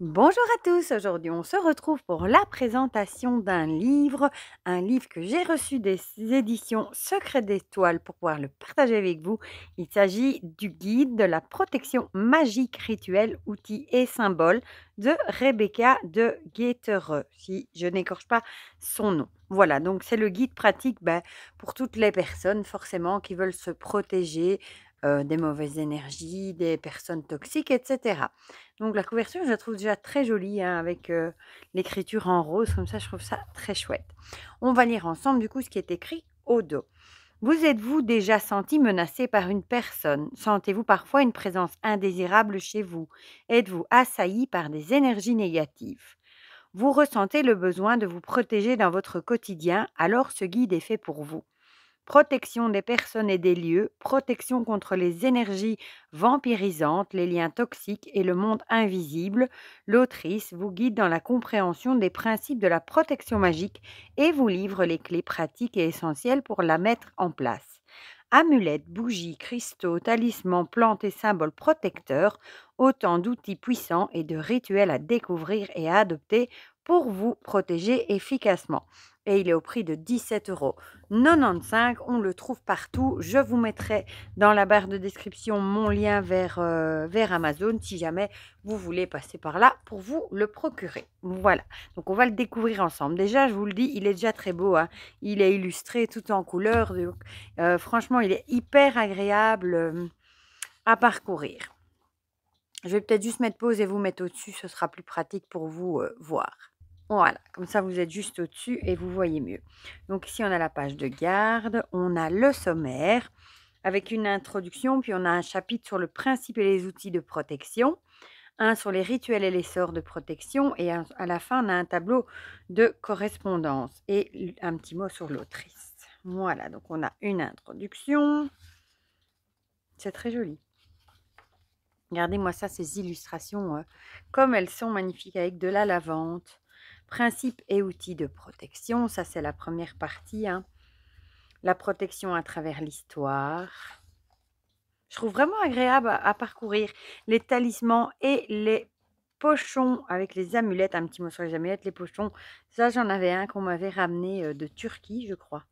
Bonjour à tous, aujourd'hui on se retrouve pour la présentation un livre que j'ai reçu des éditions Secret d'étoiles pour pouvoir le partager avec vous. Il s'agit du guide de la protection magique, rituels, outils et symboles de Rebecca de Guettereux, si je n'écorche pas son nom. Voilà, donc c'est le guide pratique pour toutes les personnes forcément qui veulent se protéger des mauvaises énergies, des personnes toxiques, etc. Donc la couverture, je la trouve déjà très jolie, hein, avec, l'écriture en rose comme ça, je trouve ça très chouette. On va lire ensemble du coup ce qui est écrit au dos. Vous êtes-vous déjà senti menacé par une personne? Sentez-vous parfois une présence indésirable chez vous? Êtes-vous assailli par des énergies négatives? Vous ressentez le besoin de vous protéger dans votre quotidien, alors ce guide est fait pour vous. Protection des personnes et des lieux, protection contre les énergies vampirisantes, les liens toxiques et le monde invisible, l'autrice vous guide dans la compréhension des principes de la protection magique et vous livre les clés pratiques et essentielles pour la mettre en place. Amulettes, bougies, cristaux, talismans, plantes et symboles protecteurs, autant d'outils puissants et de rituels à découvrir et à adopter pour vous protéger efficacement. Et il est au prix de 17,95 €. On le trouve partout. Je vous mettrai dans la barre de description mon lien vers Amazon si jamais vous voulez passer par là pour vous le procurer. Voilà, donc on va le découvrir ensemble. Déjà, je vous le dis, il est déjà très beau, hein. Il est illustré tout en couleurs. Donc, franchement, il est hyper agréable à parcourir. Je vais peut-être juste mettre pause et vous mettre au-dessus, ce sera plus pratique pour vous voir. Voilà, comme ça vous êtes juste au-dessus et vous voyez mieux. Donc ici, on a la page de garde, on a le sommaire avec une introduction, puis on a un chapitre sur le principe et les outils de protection, un sur les rituels et les sorts de protection, et à la fin, on a un tableau de correspondance et un petit mot sur l'autrice. Voilà, donc on a une introduction. C'est très joli. Regardez-moi ça, ces illustrations, comme elles sont magnifiques avec de la lavande. Principes et outils de protection, ça c'est la première partie, hein. La protection à travers l'histoire. Je trouve vraiment agréable à parcourir. Les talismans et les pochons avec les amulettes. Un petit mot sur les amulettes, les pochons. Ça, j'en avais un qu'on m'avait ramené de Turquie, je crois.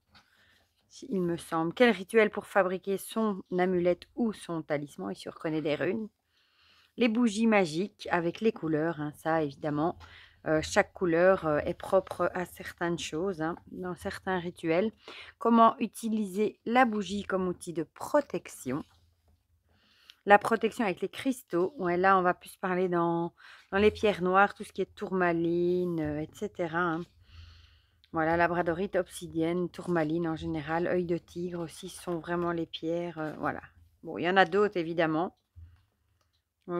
Il me semble. Quel rituel pour fabriquer son amulette ou son talisman? Ici, on reconnaît des runes. Les bougies magiques avec les couleurs, hein, ça évidemment. Chaque couleur est propre à certaines choses, hein, dans certains rituels. Comment utiliser la bougie comme outil de protection. La protection avec les cristaux. Ouais, là, on va plus parler dans les pierres noires, tout ce qui est tourmaline, etc., hein. Voilà, labradorite, obsidienne, tourmaline en général, œil de tigre aussi sont vraiment les pierres. Voilà. Bon, il y en a d'autres évidemment.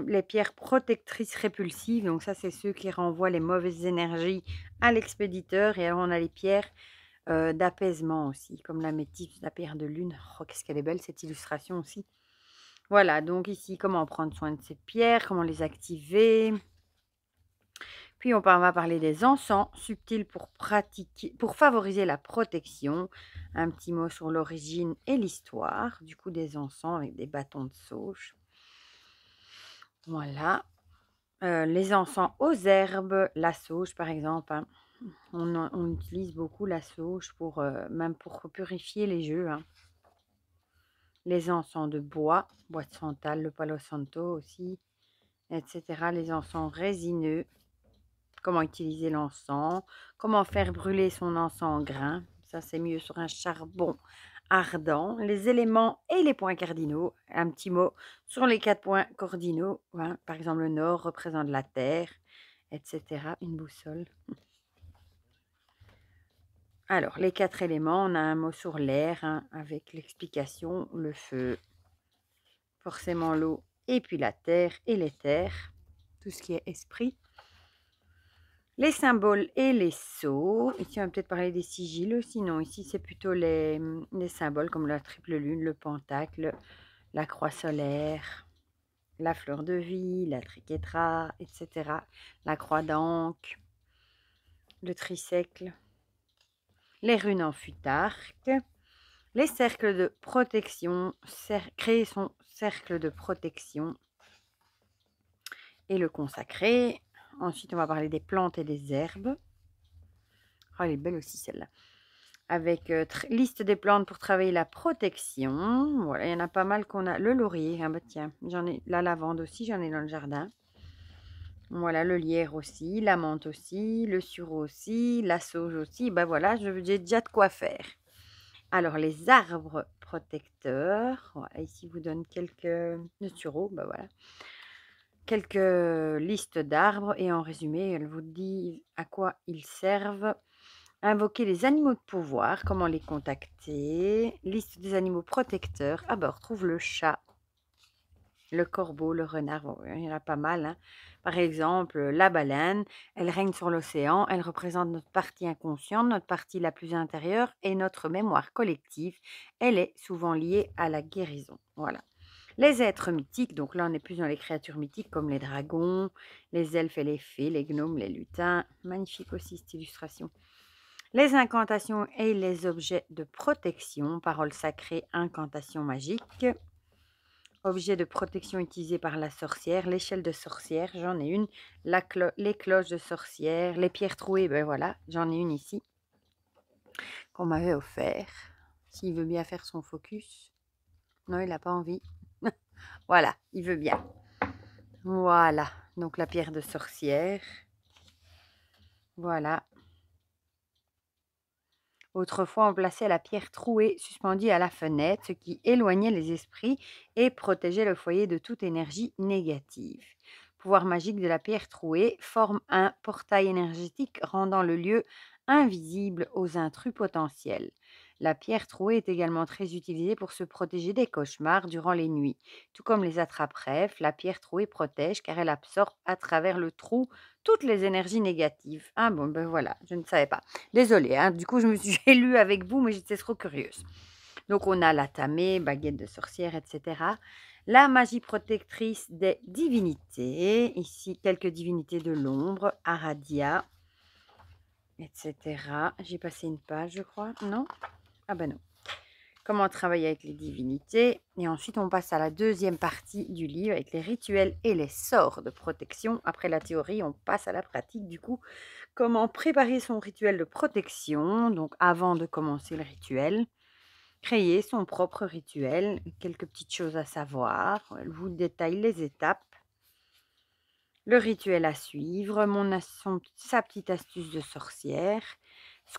Les pierres protectrices répulsives, donc ça, c'est ceux qui renvoient les mauvaises énergies à l'expéditeur. Et alors, on a les pierres d'apaisement aussi, comme la métis, la pierre de lune. Oh, qu'est-ce qu'elle est belle, cette illustration aussi. Voilà, donc ici, comment prendre soin de ces pierres, comment les activer. Puis, on va parler des encens subtils pour favoriser la protection. Un petit mot sur l'origine et l'histoire, du coup, des encens avec des bâtons de sauge. Voilà. Les encens aux herbes, la sauge par exemple, hein. On utilise beaucoup la sauge pour, même pour purifier les jeux, hein. Les encens de bois de santal, le palo santo aussi, etc. Les encens résineux, comment utiliser l'encens, comment faire brûler son encens en grains. Ça, c'est mieux sur un charbon ardent. Les éléments et les points cardinaux. Un petit mot sur les 4 points cardinaux, hein. Par exemple, le nord représente la terre, etc. Une boussole. Alors, les 4 éléments, on a un mot sur l'air, hein, avec l'explication, le feu, forcément l'eau, et puis la terre et l'éther, tout ce qui est esprit. Les symboles et les sceaux. Ici, on va peut-être parler des sigils. Sinon, ici, c'est plutôt les symboles comme la triple lune, le pentacle, la croix solaire, la fleur de vie, la triquetra, etc. La croix d'ancre, le tricecle, les runes en futarque, les cercles de protection, créer son cercle de protection et le consacrer. Ensuite, on va parler des plantes et des herbes. Oh, elle est belle aussi celle-là. Avec liste des plantes pour travailler la protection. Voilà, il y en a pas mal qu'on a. Le laurier, ah bah tiens, j'en ai la lavande aussi, j'en ai dans le jardin. Voilà, le lierre aussi, la menthe aussi, le sureau aussi, la sauge aussi. Ben voilà, j'ai déjà de quoi faire. Alors, les arbres protecteurs. Voilà, ici, vous donne quelques... Le sureau, ben voilà. Quelques listes d'arbres et en résumé, elle vous dit à quoi ils servent. Invoquer les animaux de pouvoir, comment les contacter. Liste des animaux protecteurs. Ah ben, on retrouve le chat, le corbeau, le renard, bon, il y en a pas mal, hein. Par exemple, la baleine, elle règne sur l'océan, elle représente notre partie inconsciente, notre partie la plus intérieure et notre mémoire collective. Elle est souvent liée à la guérison. Voilà. Les êtres mythiques, donc là on est plus dans les créatures mythiques comme les dragons, les elfes et les fées, les gnomes, les lutins. Magnifique aussi cette illustration. Les incantations et les objets de protection, paroles sacrées, incantations magiques. Objet de protection utilisé par la sorcière, l'échelle de sorcière, j'en ai une. Les cloches de sorcière, les pierres trouées, ben voilà, j'en ai une ici qu'on m'avait offert. S'il veut bien faire son focus. Non, il n'a pas envie. Voilà, il veut bien. Voilà, donc la pierre de sorcière. Voilà. Autrefois, on plaçait la pierre trouée suspendue à la fenêtre, ce qui éloignait les esprits et protégeait le foyer de toute énergie négative. Pouvoir magique de la pierre trouée forme un portail énergétique rendant le lieu invisible aux intrus potentiels. La pierre trouée est également très utilisée pour se protéger des cauchemars durant les nuits. Tout comme les attrape-rêves, la pierre trouée protège car elle absorbe à travers le trou toutes les énergies négatives. Ah bon, ben voilà, je ne savais pas. Désolée, hein, du coup, j'ai lu avec vous, mais j'étais trop curieuse. Donc, on a la tamée, baguette de sorcière, etc. La magie protectrice des divinités. Ici, quelques divinités de l'ombre, Aradia, etc. J'ai passé une page, je crois. Non? Ah ben non. Comment travailler avec les divinités. Et ensuite, on passe à la deuxième partie du livre avec les rituels et les sorts de protection. Après la théorie, on passe à la pratique. Du coup, comment préparer son rituel de protection. Donc, avant de commencer le rituel, créer son propre rituel. Quelques petites choses à savoir. Elle vous détaille les étapes. Le rituel à suivre. Sa petite astuce de sorcière.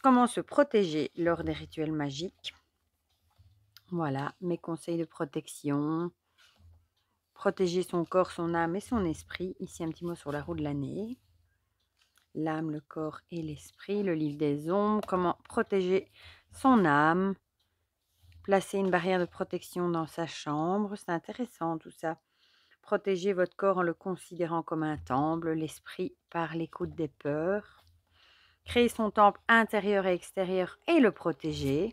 Comment se protéger lors des rituels magiques. Voilà, mes conseils de protection. Protéger son corps, son âme et son esprit. Ici, un petit mot sur la roue de l'année. L'âme, le corps et l'esprit. Le livre des ombres. Comment protéger son âme. Placer une barrière de protection dans sa chambre. C'est intéressant tout ça. Protéger votre corps en le considérant comme un temple. L'esprit par l'écoute des peurs. Créer son temple intérieur et extérieur et le protéger.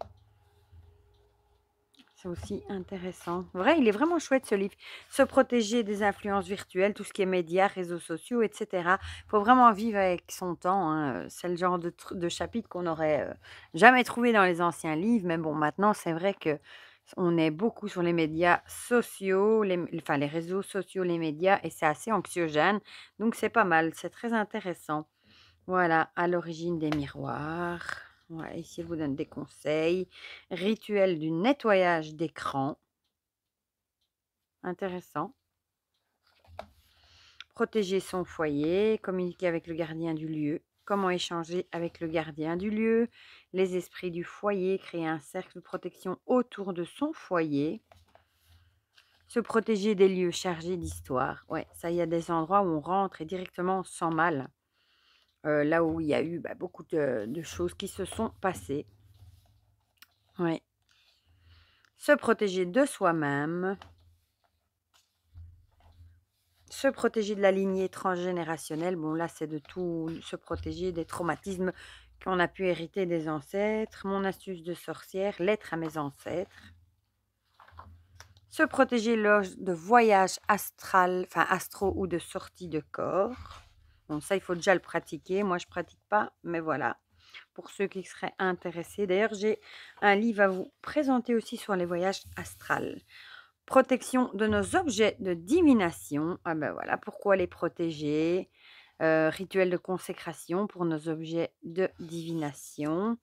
C'est aussi intéressant. Vrai, il est vraiment chouette ce livre. Se protéger des influences virtuelles, tout ce qui est médias, réseaux sociaux, etc. Il faut vraiment vivre avec son temps, hein. C'est le genre de chapitre qu'on n'aurait jamais trouvé dans les anciens livres. Mais bon, maintenant, c'est vrai que on est beaucoup sur les médias sociaux, les réseaux sociaux, les médias, et c'est assez anxiogène. Donc, c'est pas mal. C'est très intéressant. Voilà, à l'origine des miroirs. Ouais, ici, elle vous donne des conseils. Rituel du nettoyage d'écran. Intéressant. Protéger son foyer. Communiquer avec le gardien du lieu. Comment échanger avec le gardien du lieu. Les esprits du foyer. Créer un cercle de protection autour de son foyer. Se protéger des lieux chargés d'histoire. Ouais, ça, il y a des endroits où on rentre et directement on se sent mal. Là où il y a eu beaucoup de choses qui se sont passées. Ouais. Se protéger de soi-même. Se protéger de la lignée transgénérationnelle. Bon, là, c'est de tout se protéger des traumatismes qu'on a pu hériter des ancêtres. Mon astuce de sorcière, lettre à mes ancêtres. Se protéger lors de voyages astro ou de sortie de corps. Bon, ça, il faut déjà le pratiquer. Moi, je ne pratique pas, mais voilà. Pour ceux qui seraient intéressés. D'ailleurs, j'ai un livre à vous présenter aussi sur les voyages astrales. Protection de nos objets de divination. Ah ben voilà, pourquoi les protéger. Rituel de consécration pour nos objets de divination.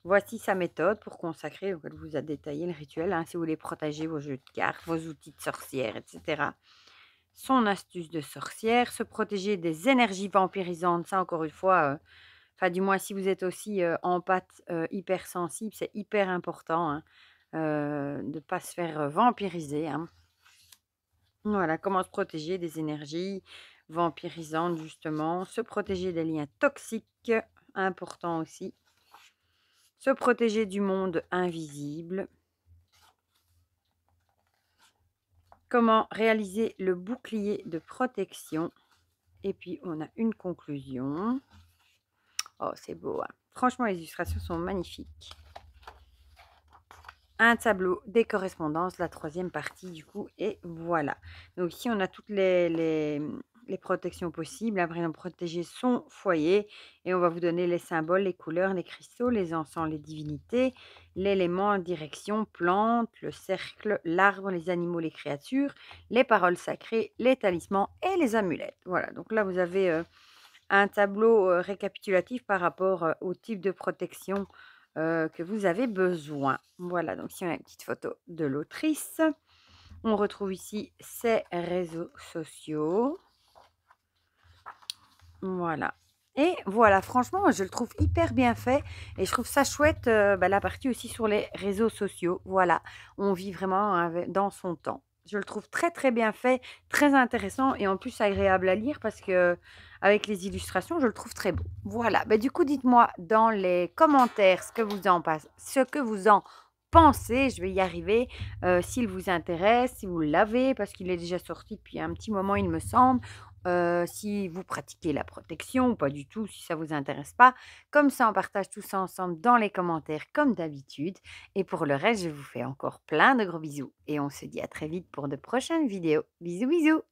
Voici sa méthode pour consacrer, donc elle vous a détaillé le rituel, hein, si vous voulez protéger vos jeux de cartes, vos outils de sorcière, etc. Son astuce de sorcière, se protéger des énergies vampirisantes, ça encore une fois, enfin du moins si vous êtes aussi empathe, hypersensible, c'est hyper important, hein, de ne pas se faire vampiriser, hein. Voilà, comment se protéger des énergies vampirisantes justement, se protéger des liens toxiques, important aussi, se protéger du monde invisible, comment réaliser le bouclier de protection et puis on a une conclusion. Oh, c'est beau, hein. Franchement, les illustrations sont magnifiques. Un tableau des correspondances, la troisième partie du coup, et voilà. Donc ici, on a toutes les protections possibles, hein. Par exemple, protéger son foyer, et on va vous donner les symboles, les couleurs, les cristaux, les encens, les divinités, l'élément, direction, plante, le cercle, l'arbre, les animaux, les créatures, les paroles sacrées, les talismans et les amulettes. Voilà, donc là, vous avez un tableau récapitulatif par rapport au type de protection que vous avez besoin. Voilà, donc si on a une petite photo de l'autrice, on retrouve ici ses réseaux sociaux. Voilà. Et voilà, franchement, je le trouve hyper bien fait et je trouve ça chouette, la partie aussi sur les réseaux sociaux. Voilà, on vit vraiment dans son temps. Je le trouve très, très bien fait, très intéressant et en plus agréable à lire parce que avec les illustrations, je le trouve très beau. Voilà, bah, du coup, dites-moi dans les commentaires ce que vous en pensez. Je vais y arriver, s'il vous intéresse, si vous l'avez parce qu'il est déjà sorti depuis un petit moment, il me semble. Si vous pratiquez la protection ou pas du tout, si ça vous intéresse pas. Comme ça, on partage tout ça ensemble dans les commentaires comme d'habitude. Et pour le reste, je vous fais encore plein de gros bisous et on se dit à très vite pour de prochaines vidéos. Bisous, bisous!